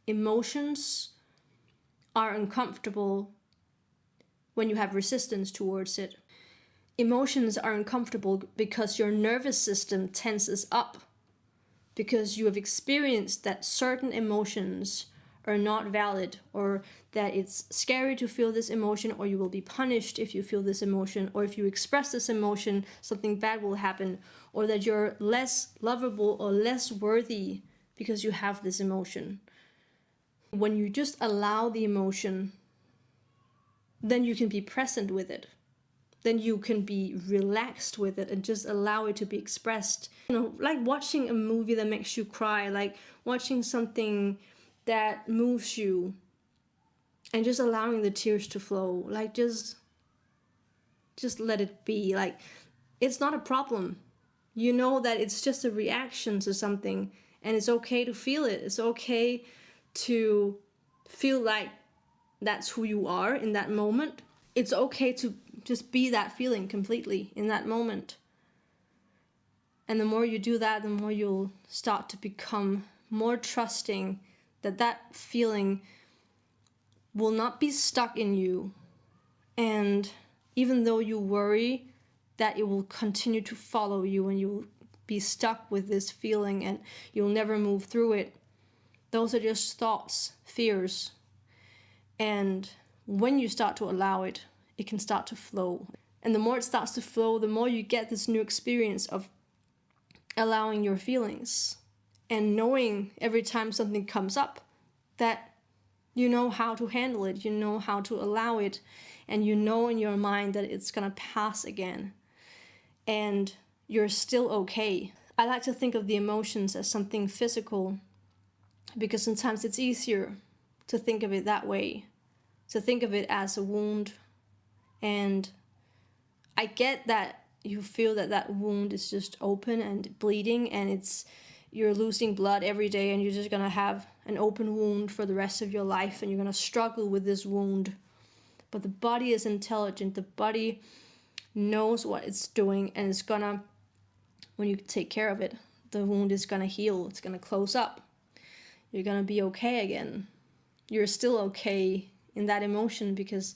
emotions are uncomfortable when you have resistance towards it. Emotions are uncomfortable because your nervous system tenses up, because you have experienced that certain emotions are not valid, or that it's scary to feel this emotion, or you will be punished if you feel this emotion, or if you express this emotion, something bad will happen, or that you're less lovable or less worthy because you have this emotion. When you just allow the emotion, then you can be present with it. Then you can be relaxed with it and just allow it to be expressed. Like watching a movie that makes you cry, like watching something that moves you, and just allowing the tears to flow. Like just let it be. Like, it's not a problem. You know that it's just a reaction to something, and it's okay to feel it. It's okay to feel like that's who you are in that moment. It's okay to just be that feeling completely in that moment. And the more you do that, the more you'll start to become more trusting that that feeling will not be stuck in you. And even though you worry that it will continue to follow you and you'll be stuck with this feeling and you'll never move through it, those are just thoughts, fears. And when you start to allow it, it can start to flow. And the more it starts to flow, the more you get this new experience of allowing your feelings and knowing every time something comes up that you know how to handle it, you know how to allow it, and you know in your mind that it's gonna pass again and you're still okay. I like to think of the emotions as something physical, because sometimes it's easier to think of it that way, to think of it as a wound. And I get that you feel that that wound is just open and bleeding, and you're losing blood every day, and you're just gonna have an open wound for the rest of your life, and you're gonna struggle with this wound. But the body is intelligent. The body knows what it's doing, and it's gonna, when you take care of it, the wound is gonna heal. It's gonna close up. You're gonna be okay again. You're still okay in that emotion, because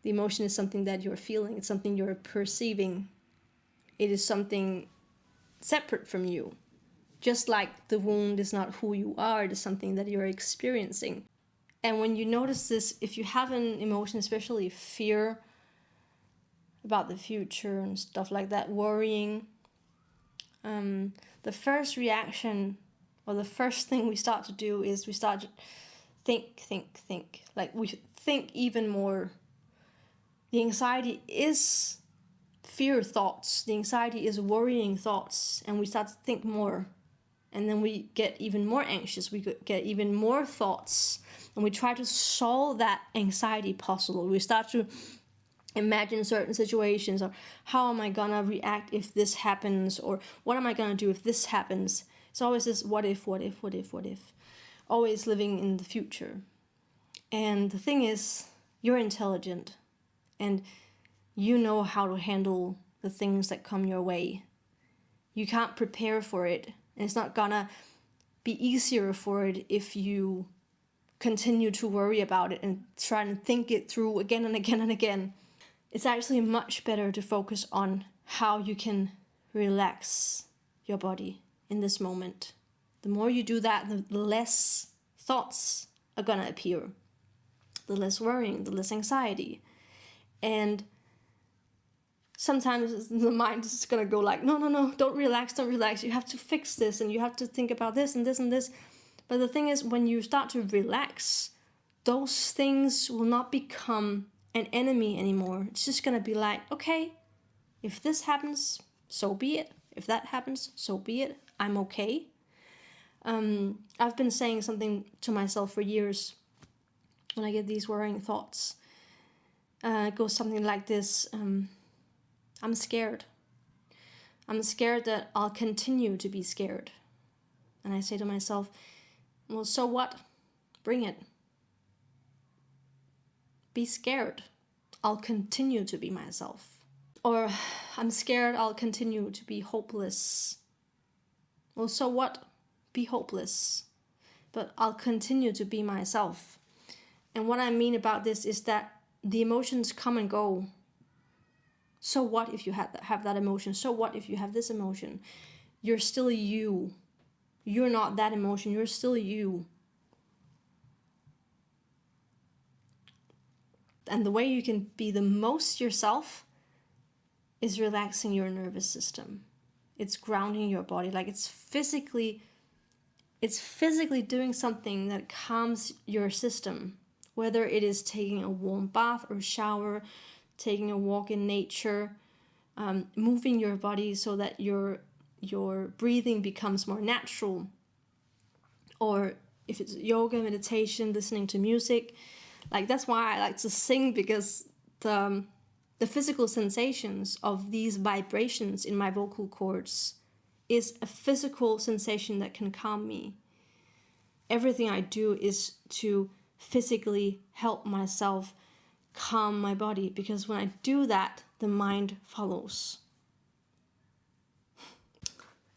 the emotion is something that you're feeling. It's something you're perceiving. It is something separate from you. Just like the wound is not who you are, it is something that you're experiencing. And when you notice this, if you have an emotion, especially fear about the future and stuff like that, worrying, the first reaction, or the first thing we start to do is we start to think. Like, we think even more. The anxiety is fear thoughts. The anxiety is worrying thoughts. And we start to think more. And then we get even more anxious. We get even more thoughts. And we try to solve that anxiety puzzle. We start to imagine certain situations, or how am I gonna react if this happens, or what am I gonna do if this happens. It's always this what if. Always living in the future. And the thing is, you're intelligent. And you know how to handle the things that come your way. You can't prepare for it. And it's not gonna be easier for it if you continue to worry about it and try and think it through again and again and again. It's actually much better to focus on how you can relax your body in this moment. The more you do that, the less thoughts are gonna appear. The less worrying, the less anxiety. And sometimes the mind is gonna go like, no, don't relax. You have to fix this, and you have to think about this and this and this. But the thing is, when you start to relax, those things will not become an enemy anymore. It's just gonna be like, okay, if this happens, so be it. If that happens, so be it. I'm okay. I've been saying something to myself for years when I get these worrying thoughts. It goes something like this. I'm scared. I'm scared that I'll continue to be scared. And I say to myself, well, so what? Bring it. Be scared. I'll continue to be myself. Or, I'm scared I'll continue to be hopeless. Well, so what? Be hopeless. but I'll continue to be myself. And what I mean about this is that the emotions come and go. So what if you have that emotion? So what if you have this emotion? You're still you. You're not that emotion. You're still you. And the way you can be the most yourself is relaxing your nervous system. It's grounding your body. Like it's physically doing something that calms your system. Whether it is taking a warm bath or shower, taking a walk in nature, moving your body so that your breathing becomes more natural, or if it's yoga, meditation, listening to music. Like that's why I like to sing, because the physical sensations of these vibrations in my vocal cords is a physical sensation that can calm me. Everything I do is to physically help myself calm my body, because when I do that, the mind follows.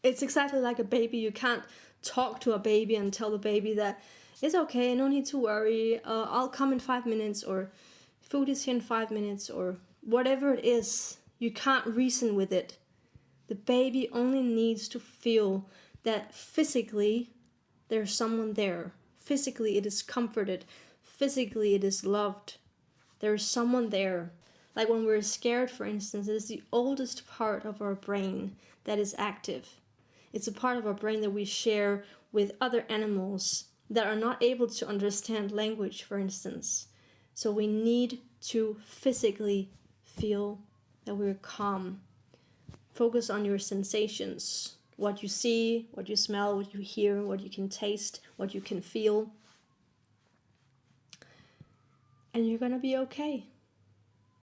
It's exactly like a baby. You can't talk to a baby and tell the baby that it's okay, no need to worry, I'll come in 5 minutes, or food is here in 5 minutes, or whatever it is. You can't reason with it. The baby only needs to feel that physically there's someone there. Physically it is comforted. Physically it is loved. There's someone there. Like when we're scared, for instance, it is the oldest part of our brain that is active. It's a part of our brain that we share with other animals that are not able to understand language, for instance. So we need to physically feel that we're calm. Focus on your sensations. What you see, what you smell, what you hear, what you can taste, what you can feel. And you're gonna be okay.